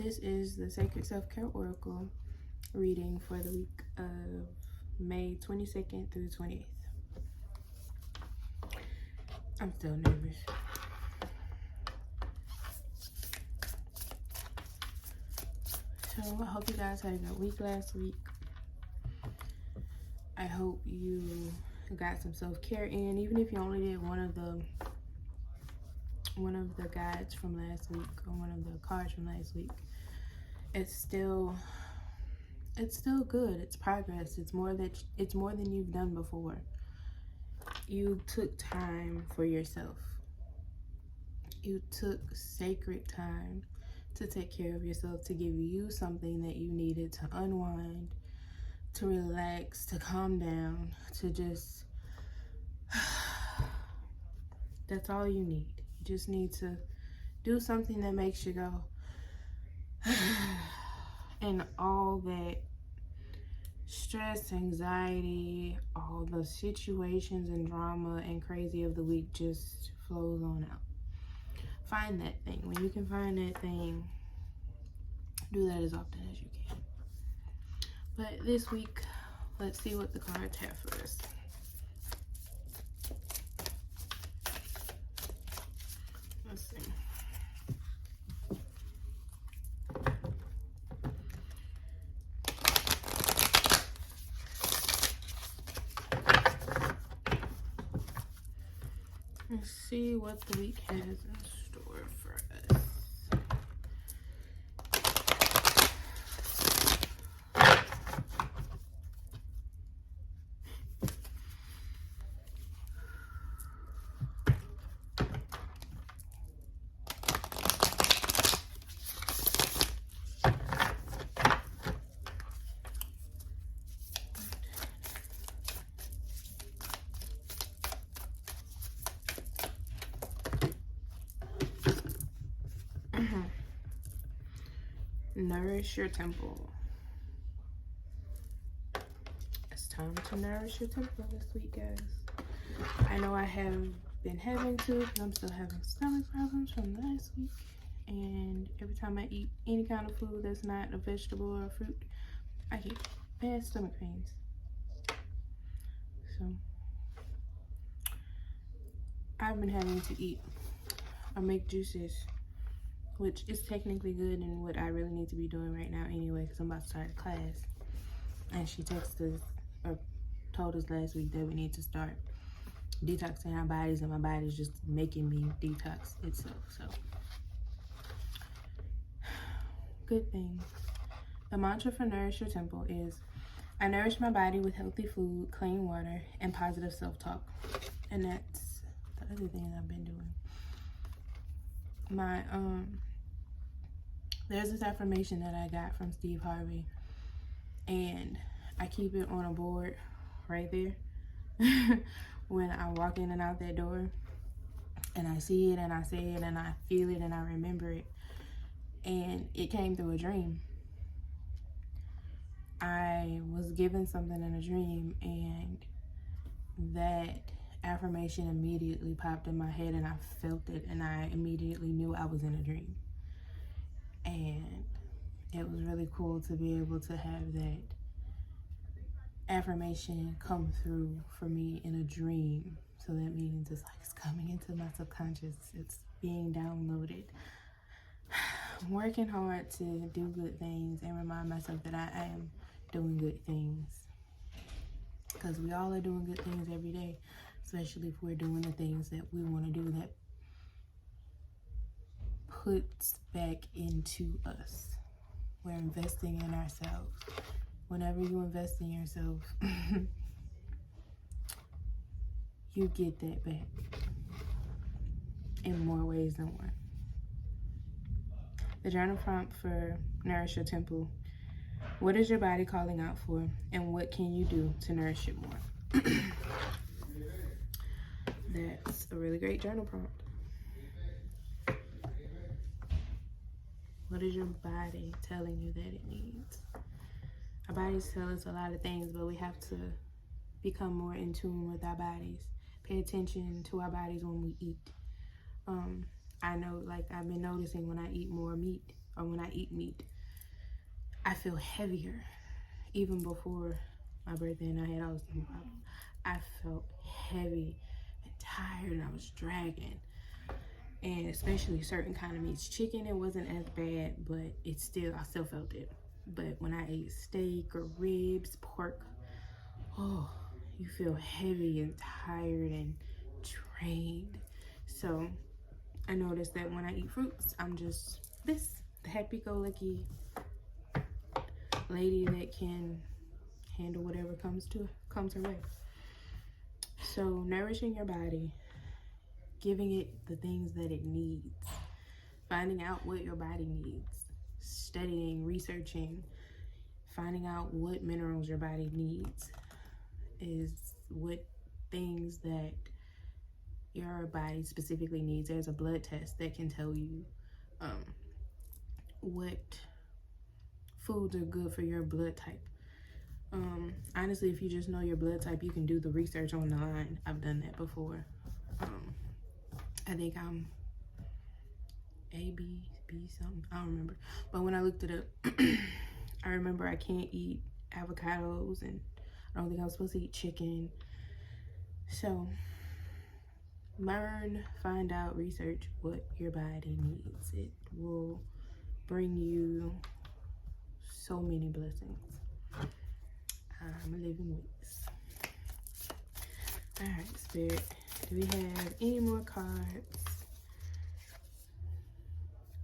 This is the Sacred Self-Care Oracle reading for the week of May 22nd through 28th. I'm still nervous. So I hope you guys had a good week last week. I hope you got some self-care in, even if you only did one of the guides from last week or one of the cards from last week. It's still good. It's progress. It's more than you've done before. You took time for yourself. You took sacred time to take care of yourself, to give you something that you needed to unwind, to relax, to calm down, to just, that's all you need. You just need to do something that makes you go, and all that stress, anxiety, all the situations and drama and crazy of the week just flows on out. Find that thing. When you can find that thing, do that as often as you can. But this week, let's see what the cards have for us. Let's see. Let's see what the week has in store for us. Nourish your temple. It's time to nourish your temple this week, guys. I know I have been having to, because I'm still having stomach problems from last week. And every time I eat any kind of food that's not a vegetable or a fruit, I get bad stomach pains. So I've been having to eat or make juices, which is technically good and what I really need to be doing right now anyway, because I'm about to start a class. And she texted us, or told us last week, that we need to start detoxing our bodies, and my body's just making me detox itself. So, good thing. The mantra for Nourish Your Temple is, I nourish my body with healthy food, clean water, and positive self-talk. And that's the other thing I've been doing. There's this affirmation that I got from Steve Harvey, and I keep it on a board right there when I walk in and out that door, and I see it and I say it and I feel it and I remember it. And it came through a dream. I was given something in a dream, and that affirmation immediately popped in my head, and I felt it, and I immediately knew I was in a dream. And it was really cool to be able to have that affirmation come through for me in a dream. So that means it's like it's coming into my subconscious. It's being downloaded. I'm working hard to do good things and remind myself that I am doing good things. Because we all are doing good things every day, especially if we're doing the things that we want to do that puts back into us. We're investing in ourselves. Whenever you invest in yourself, you get that back in more ways than one. The journal prompt for Nourish Your Temple: what is your body calling out for, and what can you do to nourish it more? That's a really great journal prompt. What is your body telling you that it needs? Our bodies tell us a lot of things, but we have to become more in tune with our bodies. Pay attention to our bodies when we eat. I know, like, I've been noticing when I eat more meat or when I eat meat, I feel heavier. Even before my birthday and I had all this problem, I felt heavy and tired, and I was dragging. And especially certain kind of meats. Chicken, it wasn't as bad, but I still felt it. But when I ate steak or ribs, pork, oh, you feel heavy and tired and drained. So I noticed that when I eat fruits, I'm just the happy-go-lucky lady that can handle whatever comes her way. So nourishing your body, giving it the things that it needs, finding out what your body needs, studying, researching, finding out what minerals your body needs is what things that your body specifically needs. There's a blood test that can tell you what foods are good for your blood type. Honestly, if you just know your blood type, you can do the research online. I've done that before. I think I'm A, B something. I don't remember. But when I looked it up, I remember I can't eat avocados, and I don't think I was supposed to eat chicken. So learn, find out, research what your body needs. It will bring you so many blessings. I'm a living witness. All right, Spirit. Do we have any more cards?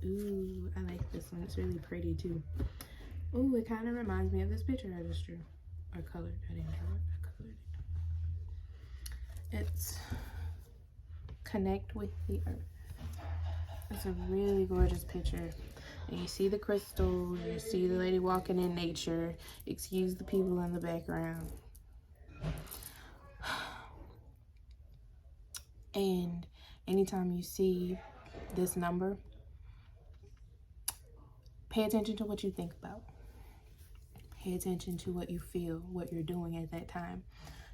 Ooh, I like this one. It's really pretty too. Ooh, it kind of reminds me of this picture I just drew. Or colored. I didn't draw it. I colored it. It's Connect with the Earth. It's a really gorgeous picture. And you see the crystals. You see the lady walking in nature. Excuse the people in the background. And anytime you see this number, pay attention to what you think about. Pay attention to what you feel, what you're doing at that time,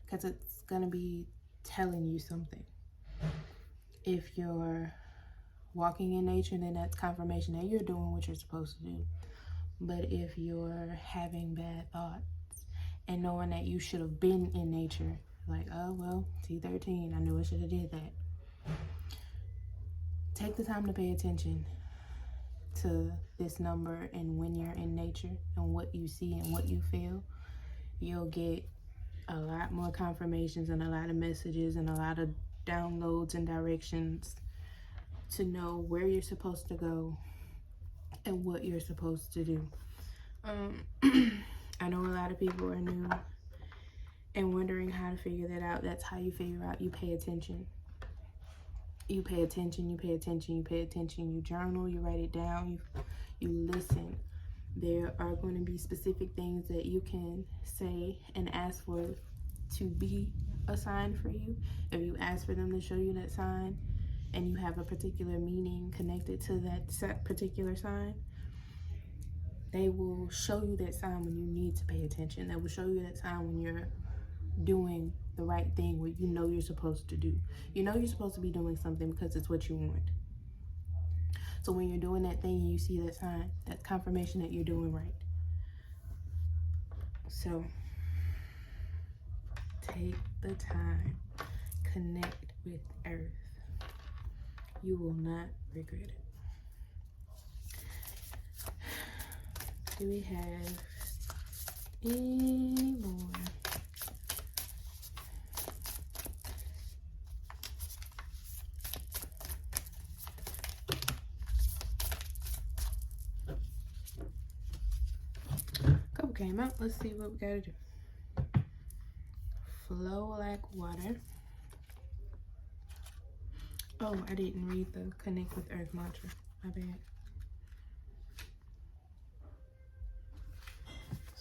because it's going to be telling you something. If you're walking in nature, then that's confirmation that you're doing what you're supposed to do. But if you're having bad thoughts and knowing that you should have been in nature, like, oh, well, T13, I knew I should have did that. Take the time to pay attention to this number, and when you're in nature and what you see and what you feel, you'll get a lot more confirmations and a lot of messages and a lot of downloads and directions to know where you're supposed to go and what you're supposed to do. I know a lot of people are new and wondering how to figure that out. That's how you figure out. You pay attention. You pay attention, you pay attention, you pay attention. You journal, you write it down, you listen. There are going to be specific things that you can say and ask for to be a sign for you. If you ask for them to show you that sign and you have a particular meaning connected to that particular sign, they will show you that sign when you need to pay attention. They will show you that sign when you're doing the right thing, what you know you're supposed to do. You know you're supposed to be doing something because it's what you want. So when you're doing that thing and you see that sign, that's confirmation that you're doing right. So take the time, connect with Earth. You will not regret it. Do we have any more? Couple came out. Let's see what we gotta do. Flow like water. Oh, I didn't read the Connect with Earth mantra. My bad.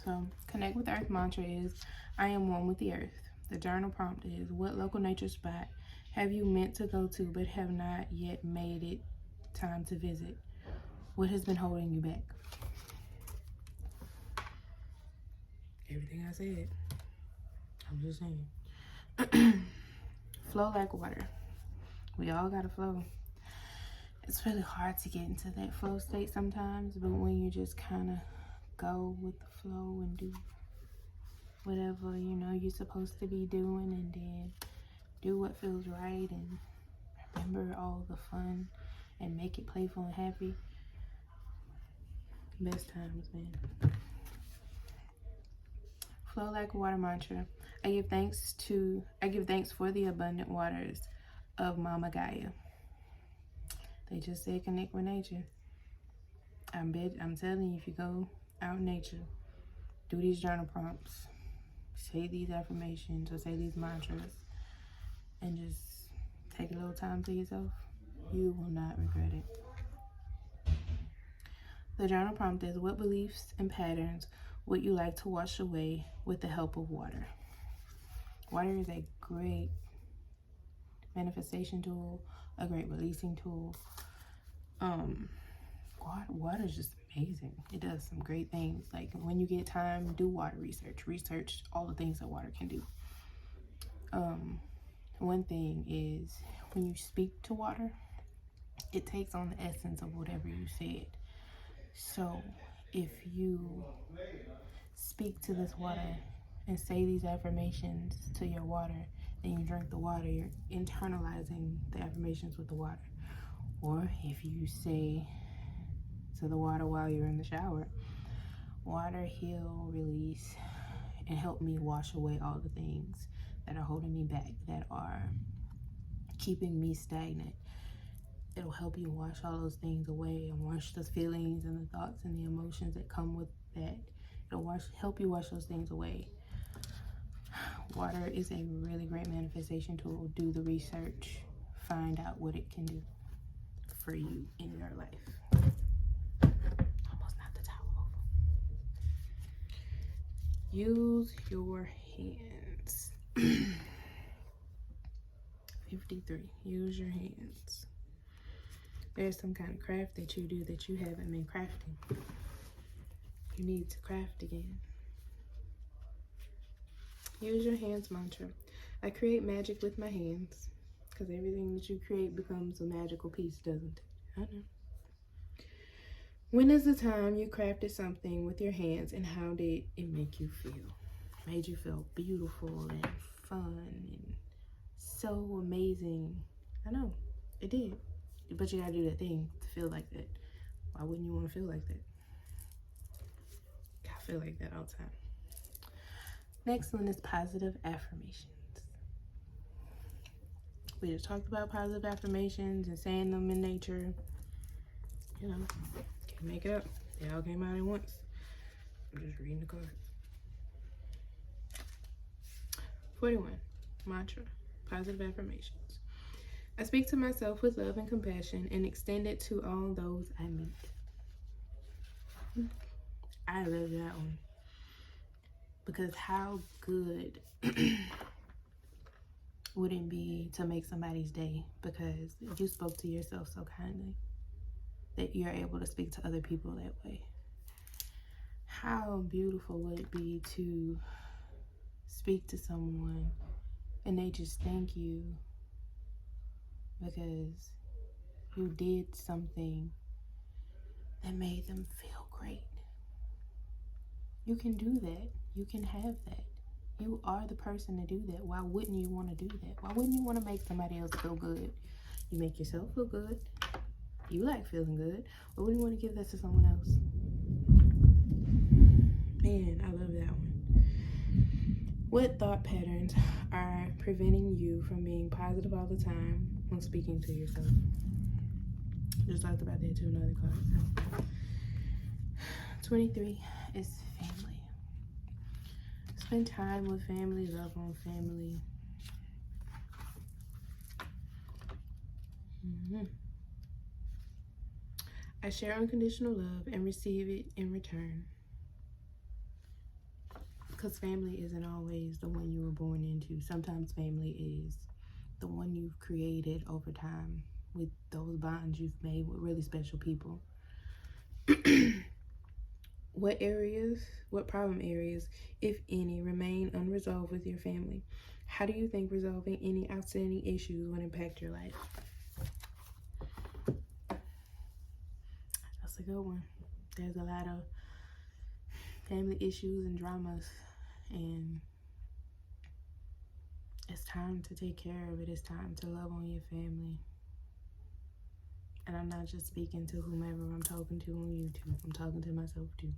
So, Connect with Earth mantra is, I am one with the earth. The journal prompt is, what local nature spot have you meant to go to but have not yet made it time to visit? What has been holding you back? Everything I said. I'm just saying. Flow like water. We all gotta flow. it's really hard to get into that flow state sometimes, but when you just kind of go with the flow and do whatever you know you're supposed to be doing, and then do what feels right, and remember all the fun and make it playful and happy. Best times, man. Flow like a water mantra. I give thanks for the abundant waters of Mama Gaia. They just said connect with nature. I'm telling you, if you go out in nature, do these journal prompts, say these affirmations or say these mantras, and just take a little time to yourself, you will not regret it. The journal prompt is, what beliefs and patterns would you like to wash away with the help of water? Water is a great manifestation tool, a great releasing tool. Water is just amazing. It does some great things. Like, when you get time, do water research all the things that water can do. One thing is, when you speak to water, it takes on the essence of whatever you said. So if you speak to this water and say these affirmations to your water, and you drink the water, you're internalizing the affirmations with the water. Or if you say to the water while you're in the shower, water, heal, release, and help me wash away all the things that are holding me back, that are keeping me stagnant. It'll help you wash all those things away, and wash those feelings and the thoughts and the emotions that come with that. It'll help you wash those things away. Water is a really great manifestation tool. Do the research. Find out what it can do for you in your life. Almost knocked the towel over. Use your hands. 53. Use your hands. There's some kind of craft that you do that you haven't been crafting. You need to craft again. Use your hands mantra. I create magic with my hands. Because everything that you create becomes a magical piece, doesn't it? I know. When is the time you crafted something with your hands, and how did it make you feel? It made you feel beautiful and fun and so amazing. I know, it did. But you gotta do that thing to feel like that. Why wouldn't you want to feel like that? I feel like that all the time. Next one is positive affirmations. We just talked about positive affirmations and saying them in nature. You know, can't make it up. They all came out at once. I'm just reading the card. 41. Mantra. Positive affirmations. I speak to myself with love and compassion and extend it to all those I meet. I love that one. Because how good would it be to make somebody's day because you spoke to yourself so kindly that you're able to speak to other people that way? How beautiful would it be to speak to someone and they just thank you because you did something that made them feel great? You can do that. You can have that. You are the person to do that. Why wouldn't you want to do that? Why wouldn't you want to make somebody else feel good? You make yourself feel good. You like feeling good. Why wouldn't you want to give that to someone else? Man, I love that one. What thought patterns are preventing you from being positive all the time when speaking to yourself? Just talked about that too, another card. 23 is family. Spend time with family, love on family. I share unconditional love and receive it in return. Because family isn't always the one you were born into. Sometimes family is the one you've created over time with those bonds you've made with really special people. What problem areas, if any, remain unresolved with your family? How do you think resolving any outstanding issues would impact your life? That's a good one. There's a lot of family issues and dramas, and it's time to take care of it. It's time to love on your family. And I'm not just speaking to whomever I'm talking to on YouTube. I'm talking to myself too.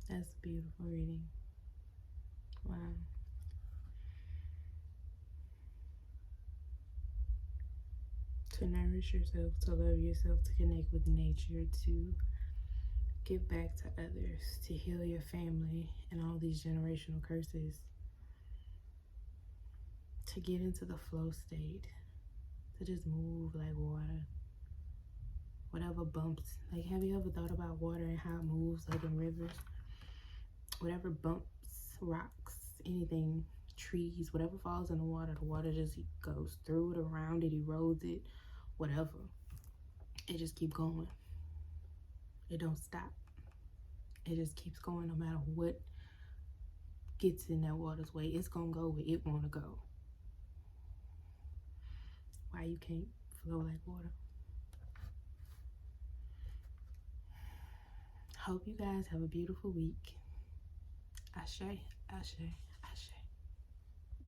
That's a beautiful reading. Wow. To nourish yourself, to love yourself, to connect with nature, to give back to others, to heal your family and all these generational curses, to get into the flow state, to just move like water. Whatever bumps, like, have you ever thought about water and how it moves, like in rivers? Whatever bumps, rocks, anything, trees, whatever falls in the water just goes through it, around it, erodes it, whatever. It just keep going. It don't stop. It just keeps going no matter what gets in that water's way. It's gonna go where it wanna go. Why you can't flow like water? Hope you guys have a beautiful week. Ashe, ashe.